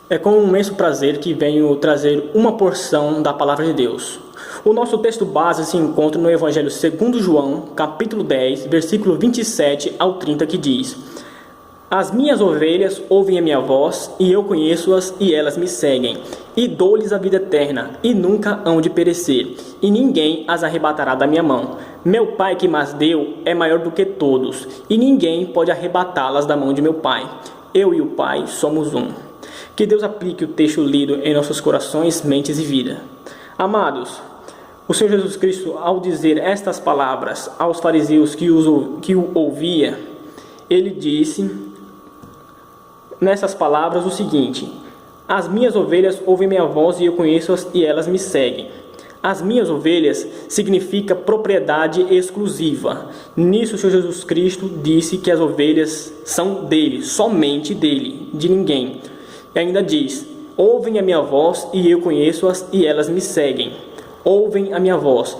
É com um imenso prazer que venho trazer uma porção da Palavra de Deus. O nosso texto base se encontra no Evangelho segundo João, capítulo 10, versículo 27 ao 30, que diz: As minhas ovelhas ouvem a minha voz, e eu conheço-as, e elas me seguem. E dou-lhes a vida eterna, e nunca hão de perecer, e ninguém as arrebatará da minha mão. Meu Pai que mas deu é maior do que todos, e ninguém pode arrebatá-las da mão de meu Pai. Eu e o Pai somos um. Que Deus aplique o texto lido em nossos corações, mentes e vida. Amados, o Senhor Jesus Cristo, ao dizer estas palavras aos fariseus que o ouvia, ele disse nessas palavras o seguinte: As minhas ovelhas ouvem minha voz, e eu conheço-as, e elas me seguem. As minhas ovelhas significa propriedade exclusiva. Nisso o Senhor Jesus Cristo disse que as ovelhas são dele, somente dele, de ninguém. E ainda diz: Ouvem a minha voz, e eu conheço-as, e elas me seguem. Ouvem a minha voz.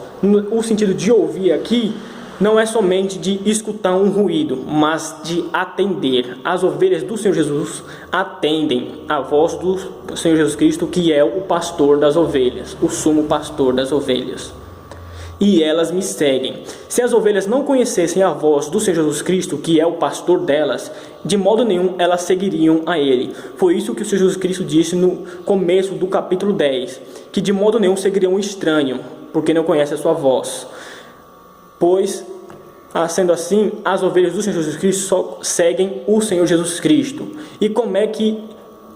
O sentido de ouvir aqui não é somente de escutar um ruído, mas de atender. As ovelhas do Senhor Jesus atendem a voz do Senhor Jesus Cristo, que é o pastor das ovelhas, o sumo pastor das ovelhas. E elas me seguem. Se as ovelhas não conhecessem a voz do Senhor Jesus Cristo, que é o pastor delas, de modo nenhum elas seguiriam a ele. Foi isso que o Senhor Jesus Cristo disse no começo do capítulo 10, que de modo nenhum seguiriam um estranho, porque não conhece a sua voz. Pois, sendo assim, as ovelhas do Senhor Jesus Cristo só seguem o Senhor Jesus Cristo. E como é que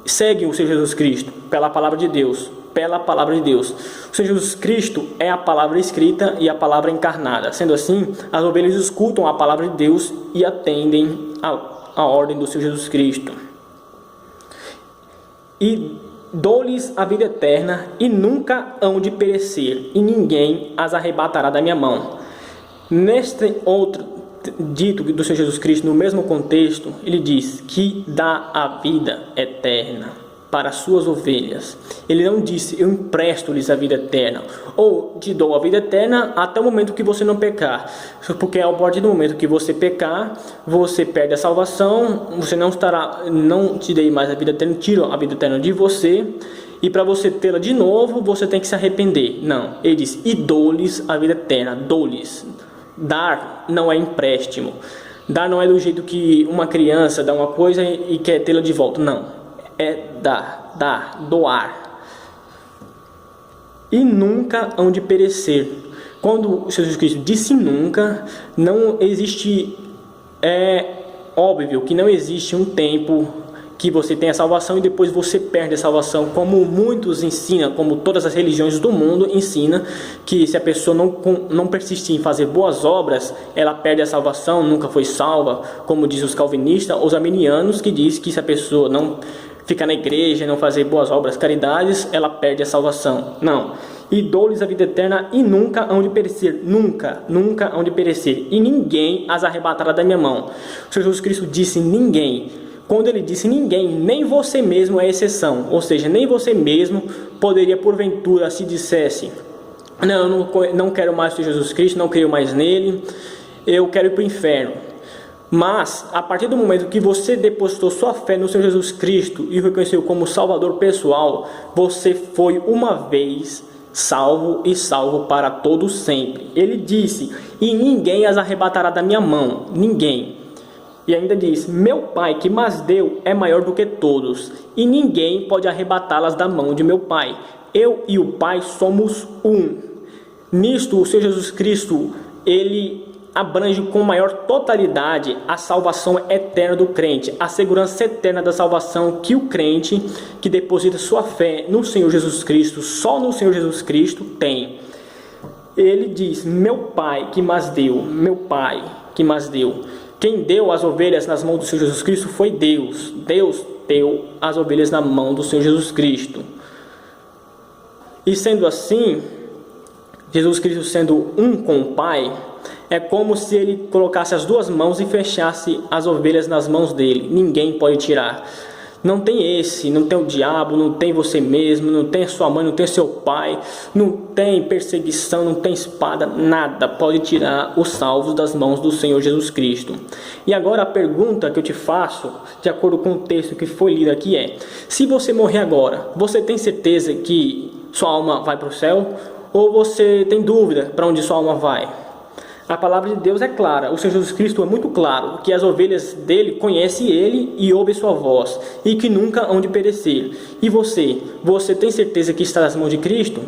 seguem o Senhor Jesus Cristo? Pela palavra de Deus. Pela palavra de Deus. O Senhor Jesus Cristo é a palavra escrita e a palavra encarnada. Sendo assim, as ovelhas escutam a palavra de Deus e atendem a ordem do Senhor Jesus Cristo. E dou-lhes a vida eterna, e nunca hão de perecer, e ninguém as arrebatará da minha mão. Neste outro dito do Senhor Jesus Cristo, no mesmo contexto, ele diz que dá a vida eterna para as suas ovelhas. Ele não disse: eu empresto-lhes a vida eterna, ou te dou a vida eterna até o momento que você não pecar, porque a partir do momento que você pecar, você perde a salvação, você não te dei mais a vida eterna, tiro a vida eterna de você, e para você tê-la de novo, você tem que se arrepender. Não, ele diz: e dou-lhes a vida eterna, dou-lhes. Dar não é empréstimo. Dar não é do jeito que uma criança dá uma coisa e quer tê-la de volta. Não. É doar. E nunca hão de perecer. Quando Jesus Cristo disse nunca, não existe, é óbvio que não existe um tempo que você tem a salvação e depois você perde a salvação, como muitos ensinam, como todas as religiões do mundo ensinam, que se a pessoa não persistir em fazer boas obras, ela perde a salvação, nunca foi salva, como diz os calvinistas, os arminianos, que diz que se a pessoa não ficar na igreja, não fazer boas obras, caridades, ela perde a salvação. Não. E dou-lhes a vida eterna, e nunca hão de perecer. Nunca hão de perecer. E ninguém as arrebatará da minha mão. O Senhor Jesus Cristo disse ninguém. Quando ele disse ninguém, nem você mesmo é exceção. Ou seja, nem você mesmo poderia, porventura, se dissesse: não quero mais o Senhor Jesus Cristo, não creio mais nele, eu quero ir para o inferno. Mas, a partir do momento que você depositou sua fé no Senhor Jesus Cristo e o reconheceu como Salvador pessoal, você foi uma vez salvo e salvo para todo sempre. Ele disse: e ninguém as arrebatará da minha mão. Ninguém. E ainda diz: meu Pai que mas deu é maior do que todos, e ninguém pode arrebatá-las da mão de meu Pai. Eu e o Pai somos um. Nisto, o Senhor Jesus Cristo, ele abrange com maior totalidade a salvação eterna do crente, a segurança eterna da salvação que o crente que deposita sua fé no Senhor Jesus Cristo, só no Senhor Jesus Cristo, tem. Ele diz: meu Pai que mas deu, meu Pai que mas deu. Quem deu as ovelhas nas mãos do Senhor Jesus Cristo foi Deus. Deus deu as ovelhas na mão do Senhor Jesus Cristo. E sendo assim, Jesus Cristo sendo um com o Pai, é como se ele colocasse as duas mãos e fechasse as ovelhas nas mãos dele. Ninguém pode tirar. Não tem não tem o diabo, não tem você mesmo, não tem a sua mãe, não tem seu pai, não tem perseguição, não tem espada, nada pode tirar os salvos das mãos do Senhor Jesus Cristo. E agora a pergunta que eu te faço, de acordo com o texto que foi lido aqui é: se você morrer agora, você tem certeza que sua alma vai para o céu? Ou você tem dúvida para onde sua alma vai? A palavra de Deus é clara, o Senhor Jesus Cristo é muito claro, que as ovelhas dele conhecem ele e ouvem sua voz, e que nunca hão de perecer. E você tem certeza que está nas mãos de Cristo?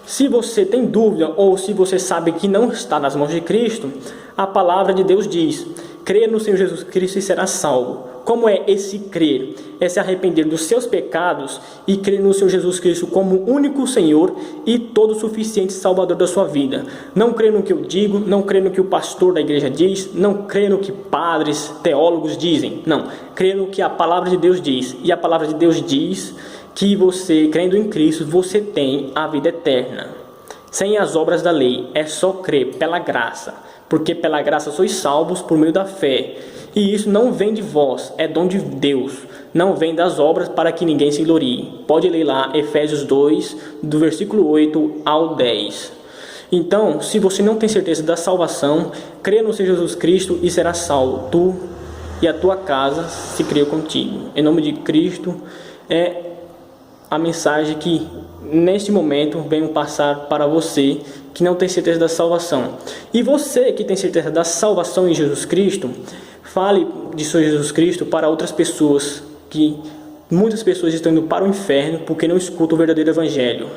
Se você tem dúvida, ou se você sabe que não está nas mãos de Cristo, a palavra de Deus diz: creia no Senhor Jesus Cristo e será salvo. Como é esse crer? É se arrepender dos seus pecados e crer no Senhor Jesus Cristo como único Senhor e todo suficiente Salvador da sua vida. Não crer no que eu digo, não crer no que o pastor da igreja diz, não crer no que padres, teólogos dizem. Não, crer no que a palavra de Deus diz. E a palavra de Deus diz que você, crendo em Cristo, você tem a vida eterna. Sem as obras da lei, é só crer pela graça. Porque pela graça sois salvos por meio da fé. E isso não vem de vós, é dom de Deus. Não vem das obras para que ninguém se glorie. Pode ler lá Efésios 2, do versículo 8 ao 10. Então, se você não tem certeza da salvação, crê no Senhor Jesus Cristo e será salvo. Tu e a tua casa se criou contigo. Em nome de Cristo, é a mensagem que neste momento venho passar para você que não tem certeza da salvação. E você que tem certeza da salvação em Jesus Cristo, fale de Senhor Jesus Cristo para outras pessoas, que muitas pessoas estão indo para o inferno porque não escutam o verdadeiro evangelho.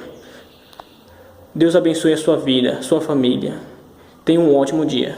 Deus abençoe a sua vida, sua família. Tenha um ótimo dia.